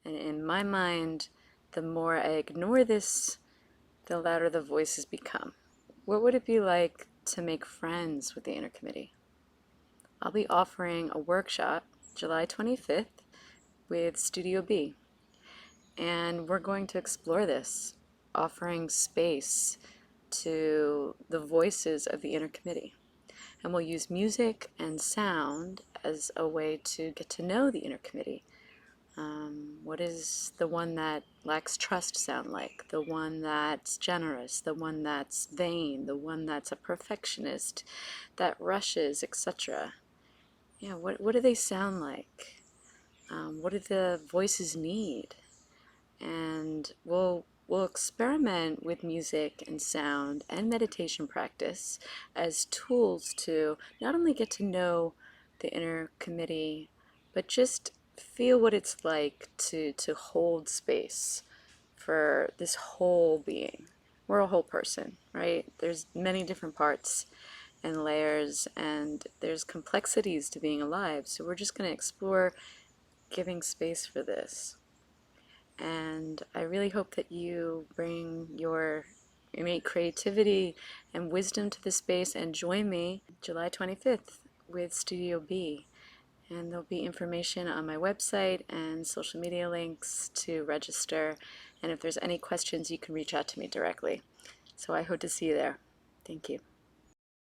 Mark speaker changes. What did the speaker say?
Speaker 1: And in my mind, the more I ignore this, the louder the voices become. What would it be like to make friends with the inner committee? I'll be offering a workshop July 25th with Studio B, and we're going to explore this, offering space to the voices of the inner committee. And we'll use music and sound as a way to get to know the inner committee. What does the one that lacks trust sound like? The one that's generous, the one that's vain, the one that's a perfectionist, that rushes, etc. Yeah, what do they sound like? What do the voices need? And we'll experiment with music and sound and meditation practice as tools to not only get to know the inner committee, but just feel what it's like to hold space for this whole being. We're a whole person, right? There's many different parts and layers, and there's complexities to being alive. So we're just going to explore giving space for this. And I really hope that you bring your innate creativity and wisdom to the space and join me July 25th with Studio B. And there'll be information on my website and social media links to register. And if there's any questions, you can reach out to me directly. So I hope to see you there. Thank you.